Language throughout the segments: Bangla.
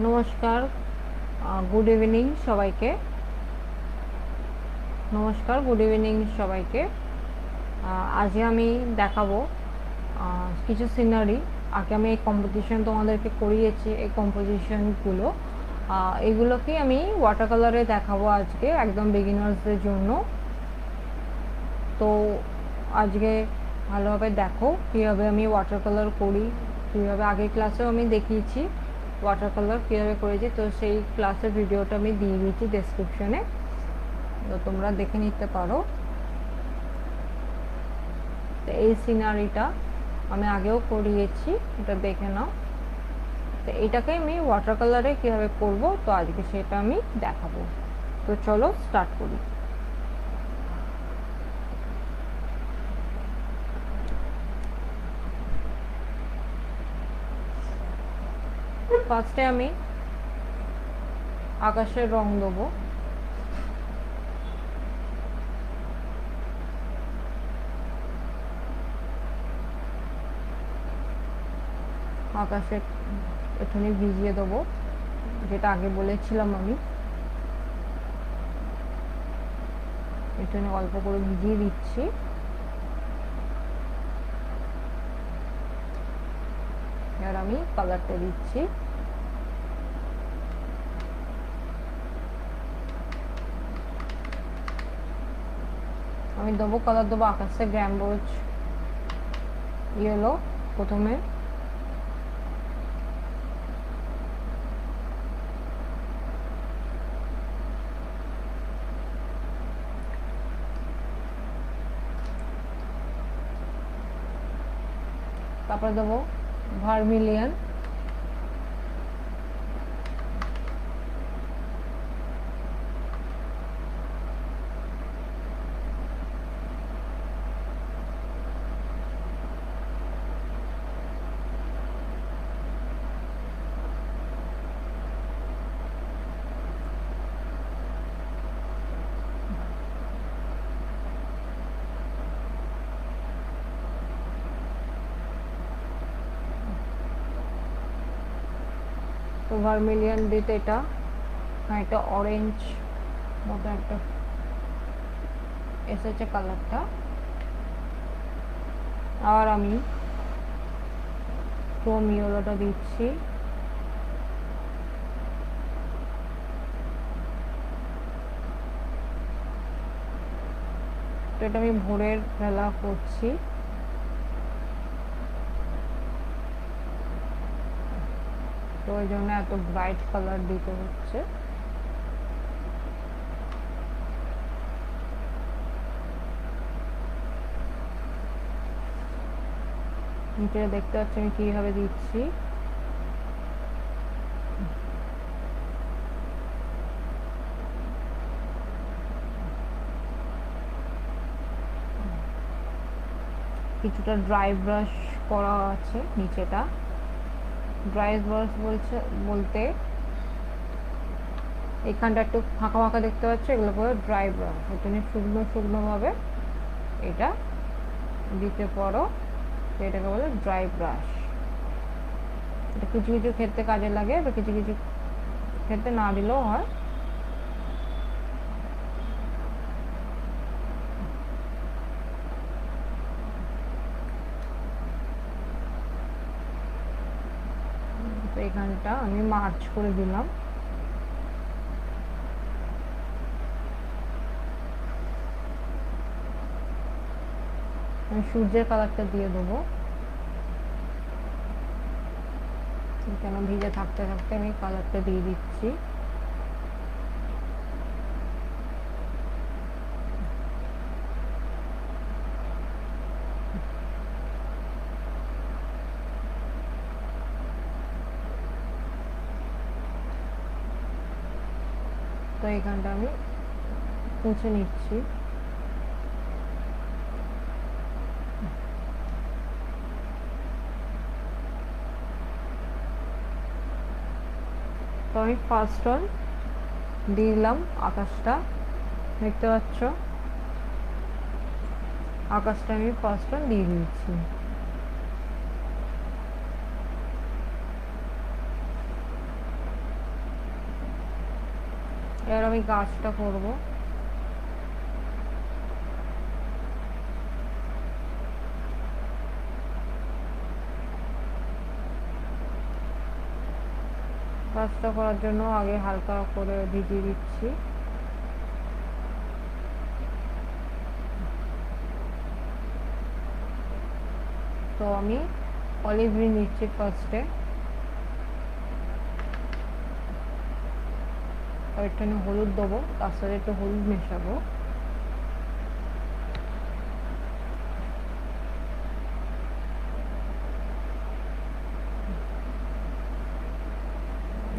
নমস্কার, গুড ইভিনিং সবাইকে। গুড ইভিনিং সবাইকে। আজকে আমি দেখাবো কিছু সিনারি। আগে আমি এই কম্পোজিশন তোমাদেরকে করিয়েছি, এই কম্পোজিশনগুলো এগুলোকেই আমি ওয়াটার কালারে দেখাবো আজকে, একদম বিগিনার্সদের জন্য। তো আজকে ভালোভাবে দেখো কীভাবে আমি ওয়াটার কালার করি, কীভাবে আগের ক্লাসেও আমি দেখিয়েছি ওয়াটার কালার কীভাবে করেছি। তো সেই ক্লাসের ভিডিওটা আমি দিয়ে দিয়েছি ডেসক্রিপশনে, তো তোমরা দেখে নিতে পারো। তো এই সিনারিটা আমি আগেও করিয়েছি, এটা দেখে নাও। তো এটাকে আমি ওয়াটার কালারে কীভাবে করব, তো আজকে সেটা আমি দেখাবো। তো চলো স্টার্ট করি। ফার্স্টে আমি আকাশের রং দেবো। আকাশে একটুখানি ভিজিয়ে দেবো, যেটা আগে বলেছিলাম আমি। একটুখানি অল্প করে ভিজিয়ে দিচ্ছি। এবার আমি কালারটা দিচ্ছি। আমি দেবো কালার দেবো আকাশে গ্যাম্বোজ ইয়েলো প্রথমে। তারপরে দেবো ভার্মিলিয়ন। তো ভার্মিলিয়ন দিতে এটা একটা অরেঞ্জ মতো একটা এসেছে কালারটা। আর আমি ক্রোম ইয়েলোটা দিচ্ছি। তো এটা আমি ভোরের বেলা করছি। তো ওই জন্য এত ব্রাইট কালার দিতে হচ্ছে। নিচে দেখতে পাচ্ছি আমি কিভাবে দিচ্ছি। কিছুটা ড্রাই ব্রাশ করা আছে নিচেটা। ড্রাই ব্রাশ বলতে এখানটা একটু ফাঁকা ফাঁকা দেখতে পাচ্ছ, এগুলো পুরো ড্রাই ব্রাশ। এখানে শুকনো শুকনো ভাবে এটা দিতে পারো, এটাকে বলে ড্রাই ব্রাশ। এটা কিছু কিছু ক্ষেত্রে কাজে লাগে, বা কিছু কিছু ক্ষেত্রে না দিলেও হয়। তো এখানটা আমি মার্চ করে দিলাম। আমি সূর্যের কালারটা দিয়ে দেবো, কেন ভিজে থাকতে থাকতে আমি কালারটা দিয়ে দিচ্ছি। তো এখানটা আমি মুছে নিচ্ছি। তো আমি ফার্স্ট অন দিয়ে দিলাম আকাশটা, দেখতে পাচ্ছ আকাশটা আমি ফার্স্ট অন দিয়ে দিচ্ছি। এবার আমি গাছটা করব। কাজটা করার জন্য আগে হালকা করে ভিজিয়ে দিচ্ছি। তো আমি অলিভ গ্রিন নিচ্ছি ফার্স্টে, আর একটু হলুদ দেবো, তার সাথে একটু হলুদ মেশাবো।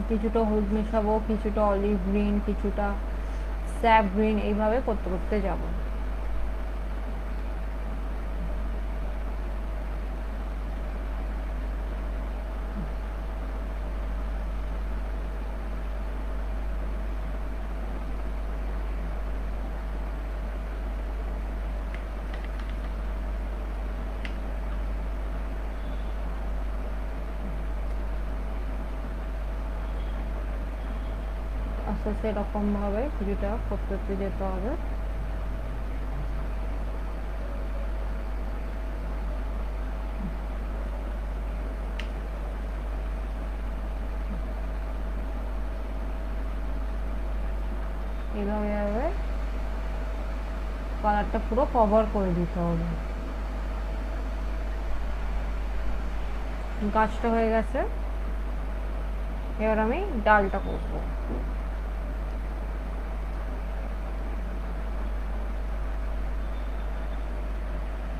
কিছুটা হলুদ মেশাবো, কিছুটা অলিভ গ্রিন, কিছুটা স্যাপ গ্রিন, এইভাবে করতে করতে যাবো। আস্তে আস্তে এরকমভাবে কিছুটা করতে করতে যেতে হবে। এইভাবে কালারটা পুরো কভার করে দিতে হবে। গাছটা হয়ে গেছে, এবার আমি ডালটা করবো।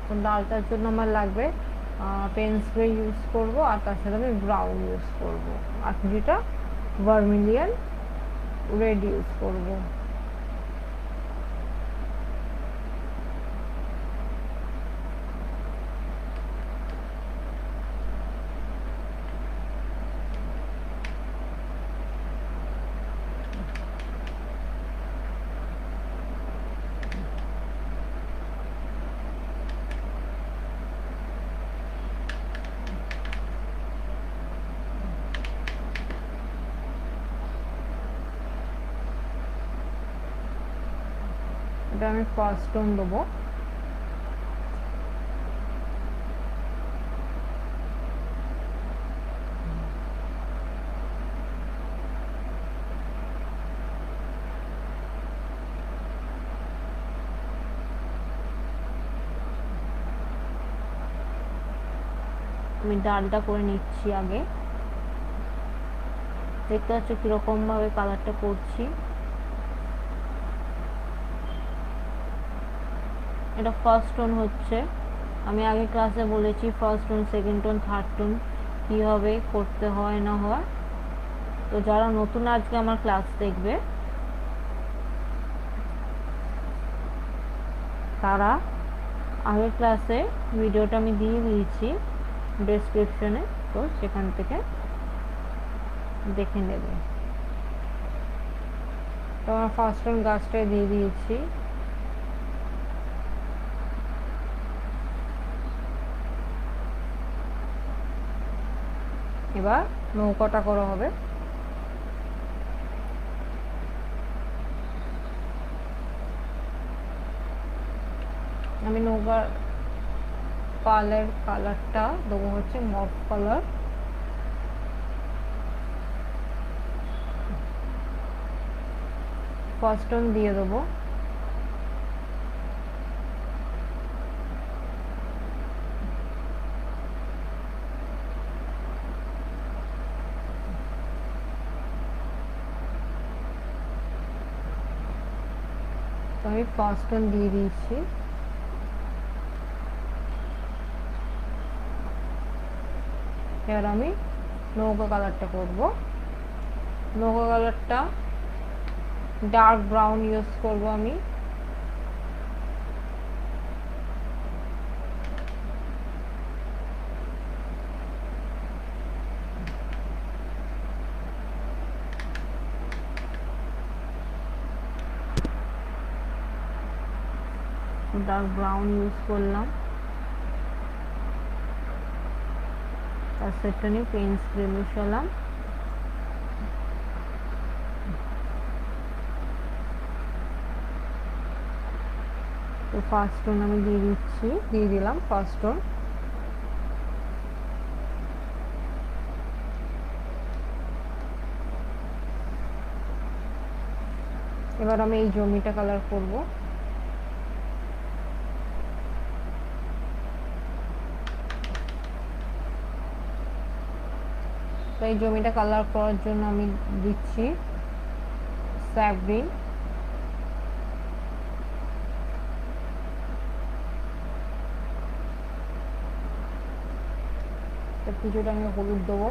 তো ডালটার জন্য আমার লাগবে পেন স্প্রে ইউজ করব, আর তার সাথে আমি ব্রাউন ইউজ করব, আর কিছুটা ভার্মিলিয়ন রেড ইউজ করব। এটা আমি ফার্স্ট টোন দেবো। আমি ডালটা করে নিচ্ছি আগে, দেখতে পাচ্ছ কিরকম ভাবে কালারটা করছি। এটা ফার্স্ট টোন হচ্ছে, আমি আগে ক্লাসে বলেছি first tone, second tone, third tone কীভাবে করতে হয় না হয়। তো যারা নতুন আজকে আমার ক্লাস দেখবে তারা আগের ক্লাসে ভিডিওটা আমি দিয়ে দিয়েছি ডেসক্রিপশনে, তো সেখান থেকে দেখে নেবে। তো আমার ফার্স্ট টোন গাছটাই দিয়ে দিয়েছি। এবার নৌকাটা করা হবে। আমি নৌকার কালারটা দেবো হচ্ছে মভ কালার। ফার্স্ট টোন দিয়ে দেবো। তো আমি ফার্স্ট টোন দিয়ে দিয়েছি। এবার আমি নৌকা কালারটা করব। নৌকা কালারটা ডার্ক ব্রাউন ইউজ করব আমি। ডার্ক ব্রাউন ইউজ করলাম, তার সাথে নিয়ে পেন স্প্রে মিশালাম। ফার্স্ট টোন আমি দিয়ে দিলাম ফার্স্ট টোন। এবার আমি এই জমিটা কালার করব। তো এই জমিটা কালার করার জন্য আমি দিচ্ছি স্যাপ গ্রিন। কিছুটা আমি হলুদ দেবো।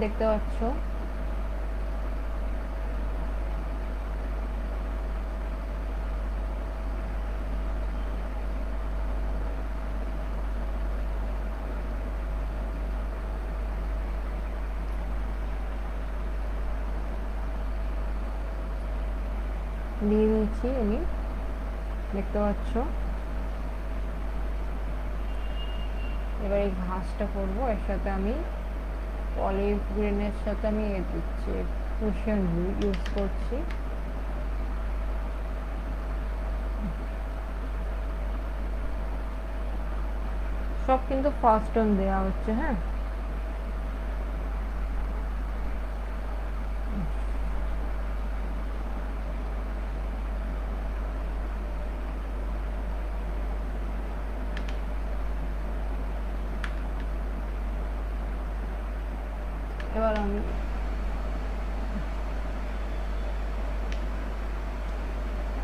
দেখতে পাচ্ছ দিয়ে দিয়েছি আমি, দেখতে পাচ্ছ। এবার এই ঘাসটা করবো, এর সাথে আমি অলিভ গ্রিনের সাথে আমি দিচ্ছি প্রুশিয়ান ব্লু ইউজ করছি। সব কিন্তু ফার্স্ট টোন দেওয়া হচ্ছে। হ্যাঁ,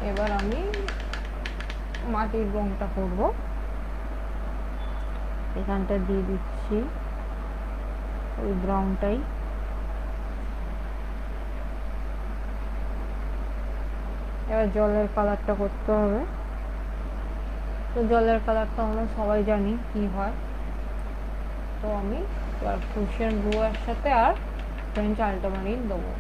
এবার আমি মাটির রংটা করব। এখানটা দিয়ে দিচ্ছি ওই ব্রাউনটাই। এবার জলের কালারটা করতে হবে। তো জলের কালারটা আমরা সবাই জানি কি হয়। তো আমি এবার প্রুশিয়ান ব্লু এর সাথে আর ফ্রেঞ্চ আল্ট্রামারিন দেবো।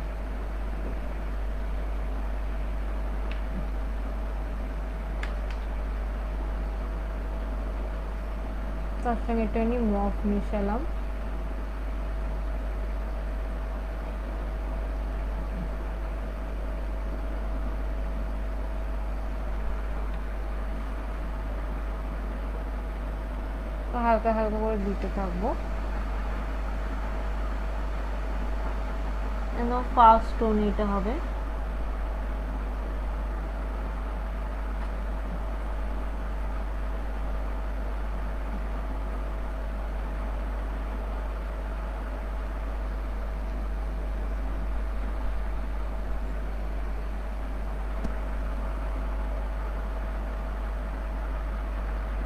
তার সঙ্গে একটু মফ মিশালাম। তো হালকা হালকা করে দিতে থাকবো। ফার্স্ট টোন এটা হবে।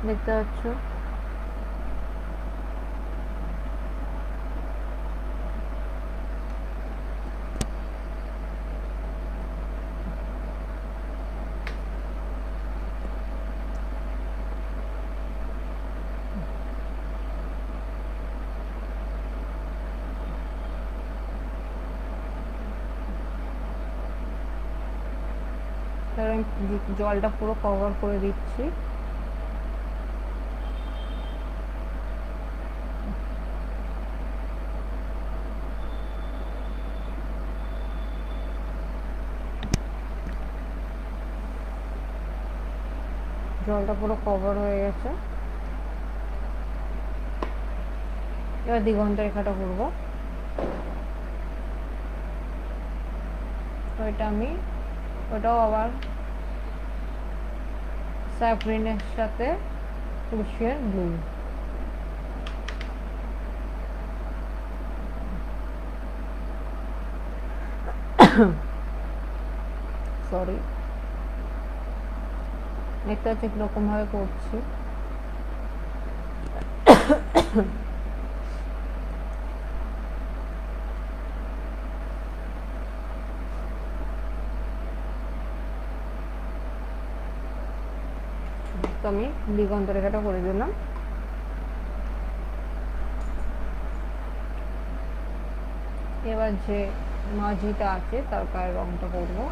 দেখতে পাচ্ছ জলটা পুরো কভার করে দিচ্ছি। জলটা পুরো কভার হয়ে গেছে। এবার দিগন্ত রেখাটা করবো। তো এটা আমি ওটাও আবার স্যাপ গ্রিনের সাথে প্রুশিয়ান ব্লু। সরি, দেখতে হচ্ছে কিরকম ভাবে করছি। তো আমি দিগন্ত রেখাটা করে দিলাম। এবার যে মাঝিটা আছে তার গায়ের রংটা করবো।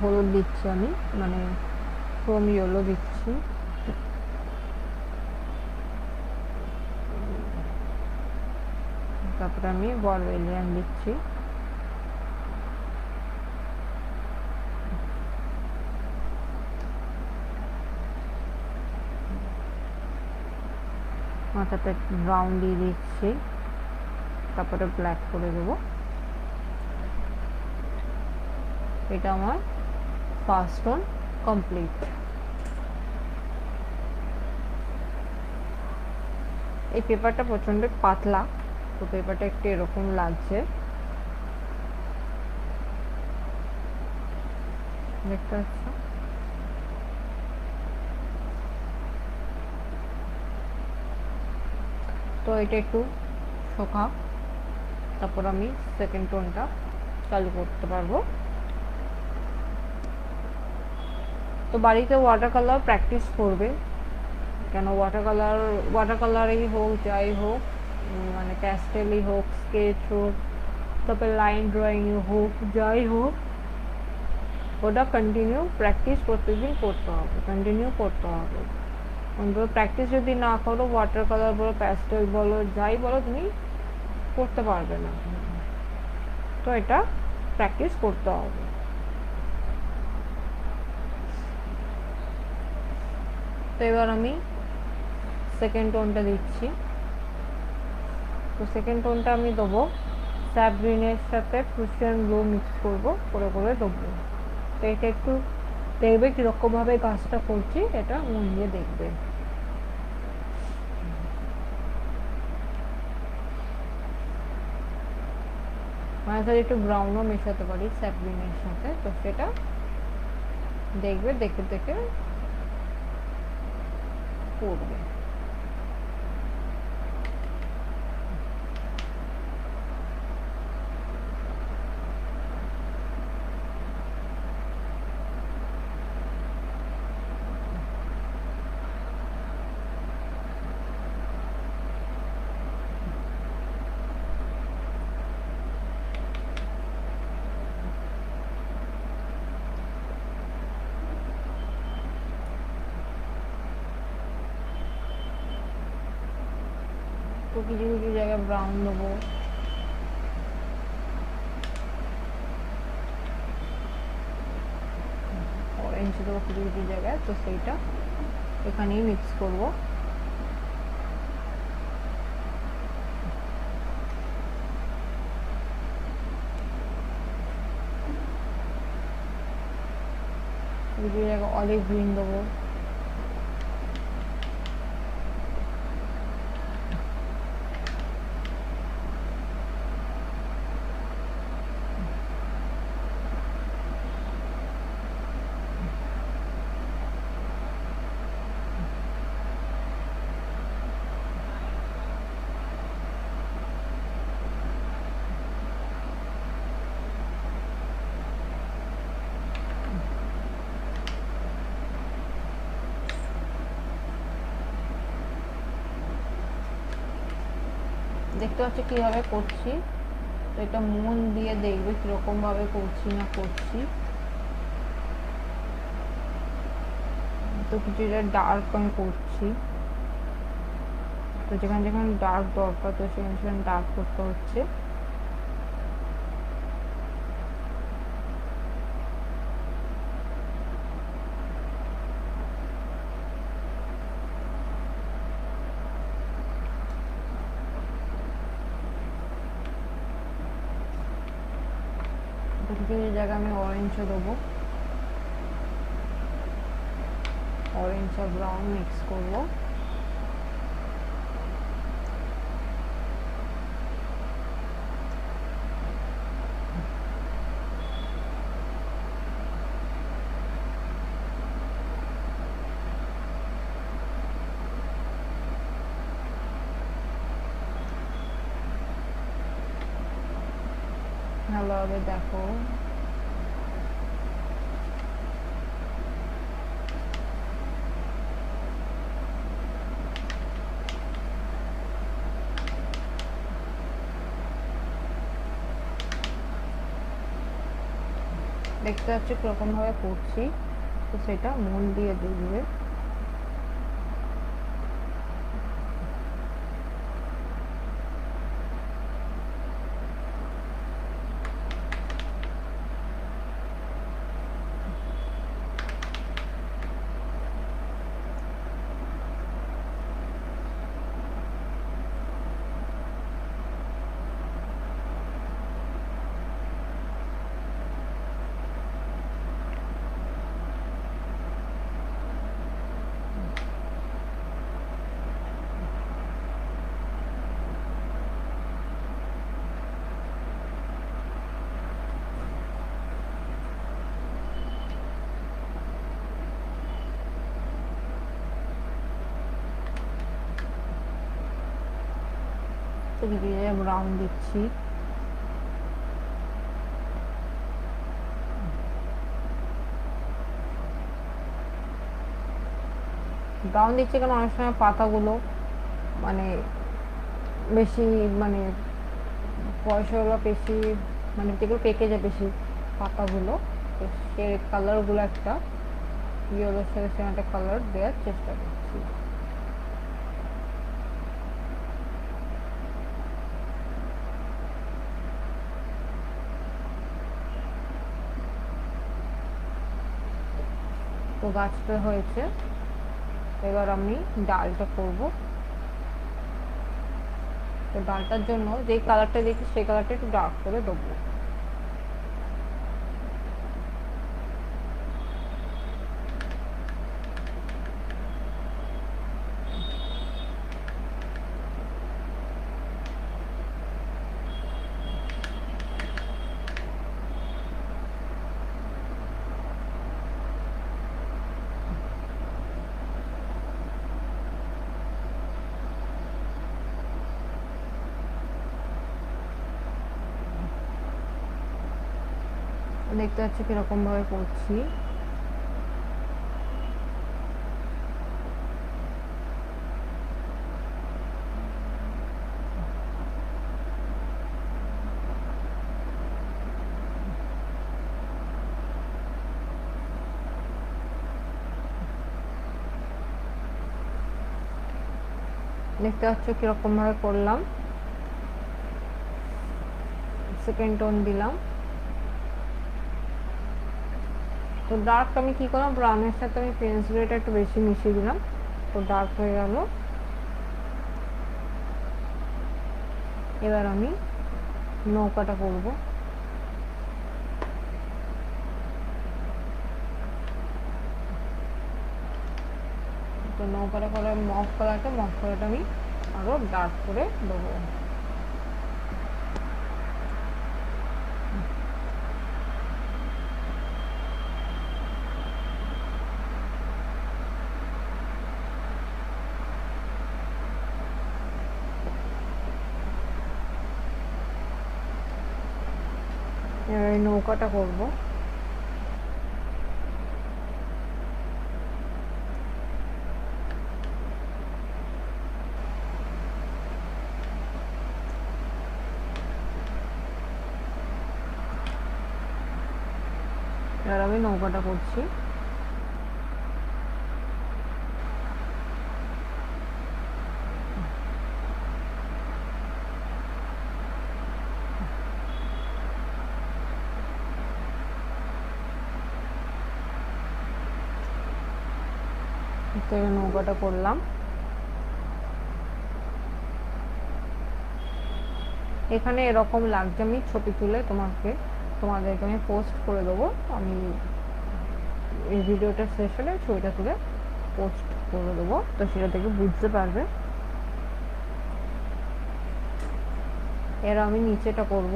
হলুদ দিচ্ছি আমি, মানে ক্রোম ইয়েলো দিচ্ছি। তারপরে আমি বরবেলিয়ান দিচ্ছি। মাথাটা ব্রাউন দিয়ে দিচ্ছি, তারপরে ব্ল্যাক করে দেবো। এটা আমার ফার্স্ট টোন কমপ্লিট। এই পেপারটা প্রচণ্ড পাতলা, তো পেপারটা একটু এরকম লাগছে, দেখতে পাচ্ছ। তো এটা একটু শোকা, তারপর আমি সেকেন্ড টোনটা চালু করতে পারবো। তো বাড়িতে ওয়াটার কালার প্র্যাকটিস করবে, কেন ওয়াটার কালারই হোক, যাই হোক, মানে প্যাস্টেলই হোক, স্কেচ হোক, তারপরে লাইন ড্রয়িং হোক, যাই হোক, ওটা কন্টিনিউ প্র্যাকটিস প্রত্যেকদিন করতে হবে, কন্টিনিউ করতে হবে। অন্তত প্র্যাকটিস যদি না করো, ওয়াটার কালার বলো, প্যাস্টেল বলো, যাই বলো, তুমি করতে পারবে না। তো এটা প্র্যাকটিস করতে হবে। তো এবার আমি সেকেন্ড টোনটা দিচ্ছি। তো সেকেন্ড টোনটা আমি দেবো স্যাপ গ্রিনের সাথে ক্রুশিয়ান ব্লু মিক্স করবো, করে দেবো। তো এটা একটু দেখবে কীরকমভাবে কাজটা করছি, এটা মন দিয়ে দেখবে। মাঝে সাথে একটু ব্রাউনও মেশাতে পারি স্যাপ গ্রিনের সাথে, তো সেটা দেখবে, দেখে দেখে করবে। তো কিছু কিছু জায়গায় ব্রাউন দেবো, অরেঞ্জ দেবো কিছু কিছু জায়গায়, তো সেইটা এখানেই মিক্স করবো। কিছু জায়গায় অলিভ গ্রিন দেবো, দেখতে পাচ্ছি কীভাবে করছি। তো এটা মন দিয়ে দেখবে কীরকমভাবে করছি না করছি। তো কিছু জায়গায় ডার্ক আমি করছি, তো যেখানে যেখানে ডার্ক দরকার, তো সেখানে সেখানে ডার্ক করতে হচ্ছে। তো কিছু জায়গায় আমি অরেঞ্জও দেবো, অরেঞ্জ আর ব্রাউন মিক্স করবো। ভালোভাবে দেখো। দেখতে পাচ্ছি কীরকমভাবে করছি, তো সেটা মন দিয়ে দেখবে। তো দিয়ে ব্রাউন দিচ্ছি। ব্রাউন দিচ্ছি কেন, অনেক সময় পাতাগুলো মানে বেশি মানে পয়সাগুলো বেশি, মানে যেগুলো পেকে যায় বেশি পাতাগুলো, তো সে কালারগুলো একটা ইয়েলোর সাথে সেম একটা কালার দেওয়ার চেষ্টা করছি। তো গাছটা হয়েছে, এবার আমি ডালটা করব। তো ডালটার জন্য যেই কালারটা দেখি সেই কালারটা একটু ডার্ক করে দেবো। দেখতে পাচ্ছি কিরকম ভাবে করছি। দেখতে পাচ্ছ কিরকম ভাবে করলাম। সেকেন্ড টোন দিলাম। তো ডার্ক আমি কি করলাম, ব্রাউনের সাথে আমি পেন্স গ্রেটা একটু বেশি মিশিয়ে দিলাম, তো ডার্ক হয়ে গেল। এবার আমি নৌকাটা করব। তো নৌকাটা করে মফ কালারটা আমি আরো ডার্ক করে দেবো। এবার এই নৌকাটা করবো। এবার আমি নৌকাটা করছি। তো এবার নৌকাটা করলাম। এখানে এরকম লাগছে, আমি ছবি তুলে তোমাদেরকে আমি পোস্ট করে দেবো। আমি এই ভিডিওটা শেষ হলে ছবিটা তুলে পোস্ট করে দেবো, তো সেটা থেকে বুঝতে পারবে। এর আমি নিচেটা করব।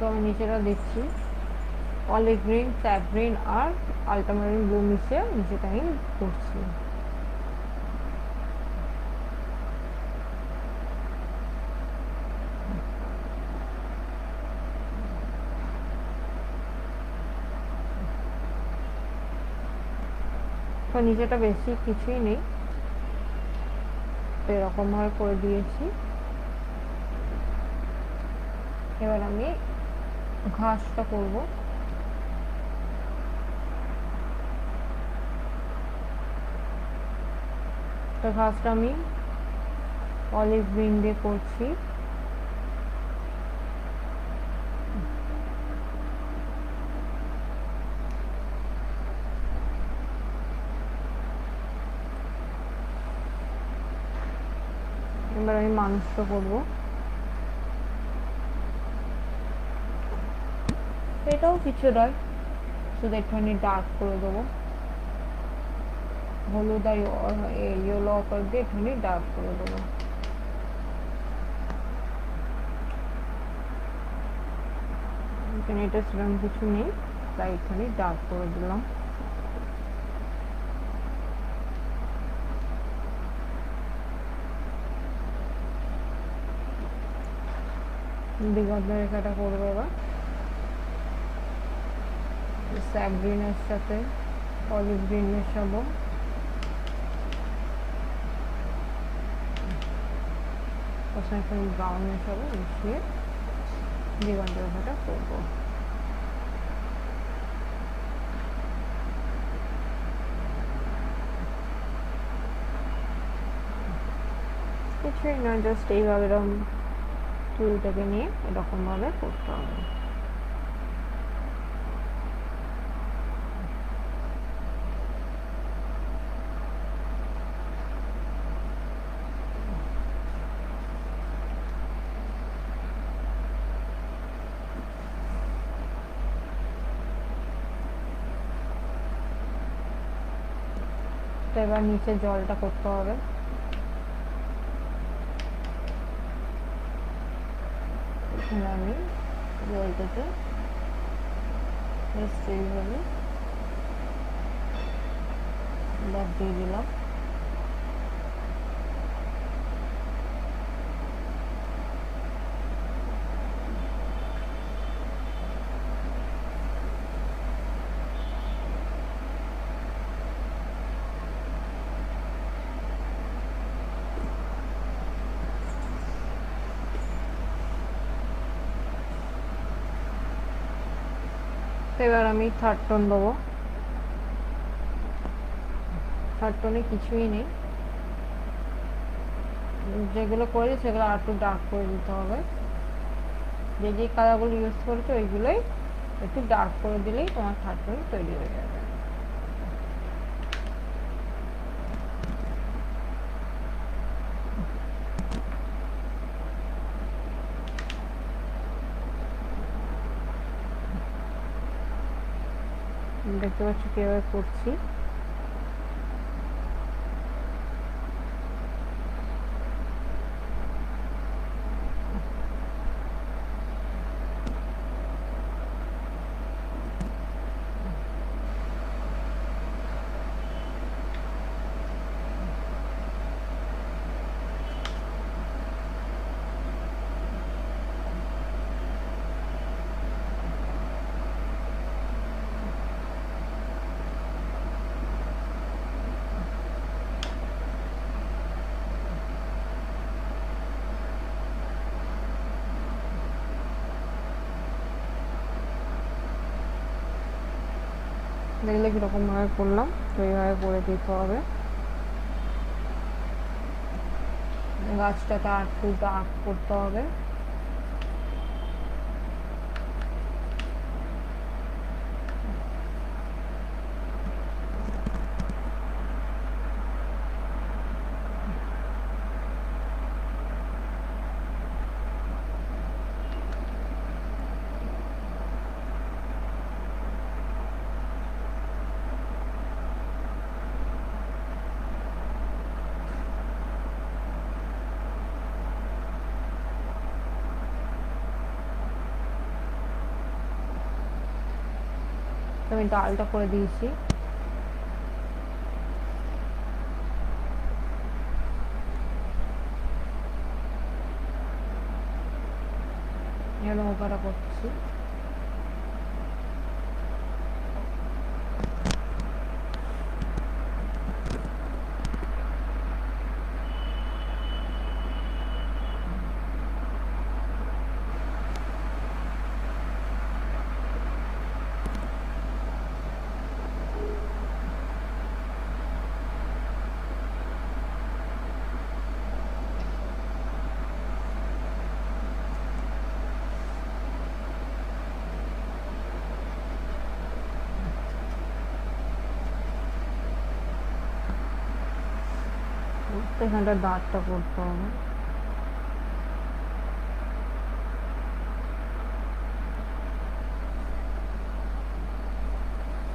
তো আমি নিচেটা দিচ্ছি অলিভ গ্রিন, স্যাপ গ্রিন আর আলট্রামারিন ব্লু মিশিয়ে নিচেটা আমি করছি। তো নিচেটা বেশি কিছুই নেই, তো এরকমভাবে করে দিয়েছি। এবার আমি ঘাসটা করব। তো ঘাসটা আমি অলিভ গ্রিন দিয়ে করছি। এবার আমি মানুষটা করবো, এটাও কিছু নয়, শুধু একটুখানি ডার্ক করে দেবো, হলুদ আর ইয়েলো অকার দিয়ে একটুখানি ডার্ক করে দেবো। এখানে এটা সেরকম কিছু নেই, তাই একটুখানি ডার্ক করে দিলাম। দিগন্ত রেখাটা করবো এবার স্যাপ গ্রিনের সাথে অলিভ গ্রিন মেশাবো। তার সঙ্গে একটু ব্রাউন মেশাবো, মিশিয়ে দিগন্ত রেখাটা করবো। কিছুই না, জাস্ট এইভাবে এরকম চুলটাকে নিয়ে এরকমভাবে করতে হবে। তো এবার নিচে জলটা করতে হবে। এখানে আমি জলটাতে এইভাবে দিয়ে দিলাম। এবার আমি থার্ড টোন দেবো। থার্ড টোনে কিছুই নেই, যেগুলো করেছি সেগুলো আর একটু ডার্ক করে দিতে হবে। যে যে কালারগুলো ইউজ করেছো ওইগুলোই একটু ডার্ক করে দিলেই তোমার থার্ড টোন তৈরি হয়ে যাবে। দেখতে পাচ্ছি কীভাবে করছি। দেখলে কীরকমভাবে করলাম, তো এইভাবে করে দিতে হবে। গাছটাকে আর একটু ডার্ক করতে হবে। আমি ডালটা করে দিয়েছি। নৌকাটা করছি। তো এখানটা দাঁতটা করতে হবে।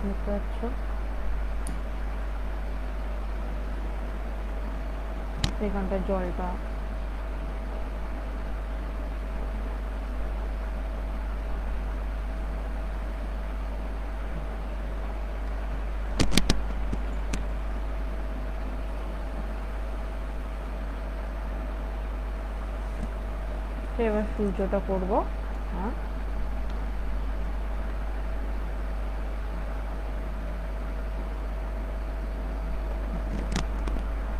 দেখতে পাচ্ছ এখানটা জলটা এবার সূর্যটা করব। হ্যাঁ,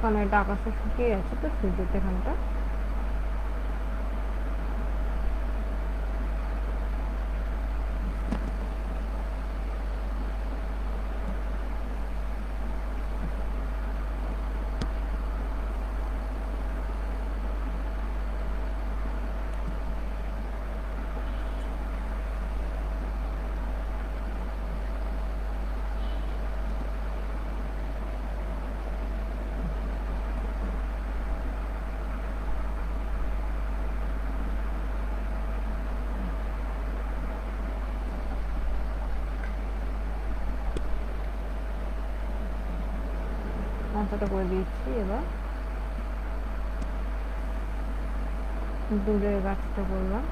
কারণ এটা আকাশে শুকিয়ে গেছে, তো সূর্যটা এখানটা মাথাটা করে দিচ্ছি। এবার দূরের গাছটা করলাম।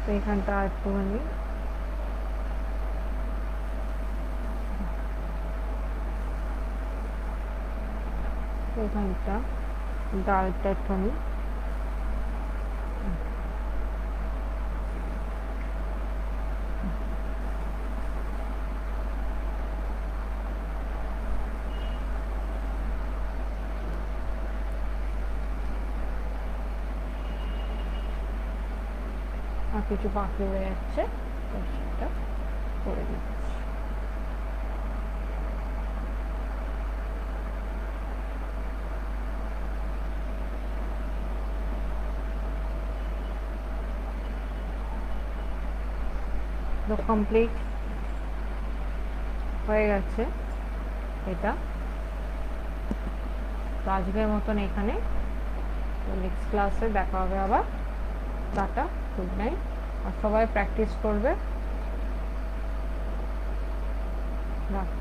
তো এখানটা একটুখানি এখানটা ডালটা একটুখানি আর কিছু বাকি রয়ে যাচ্ছে, তো সেটা করে দিচ্ছি। তো কমপ্লিট হয়ে গেছে এটা। তো আজকের মতন এখানে, তো নেক্সট ক্লাসে দেখা হবে আবার। Tata, good night. আর সবাই প্র্যাকটিস করবে। রাখ।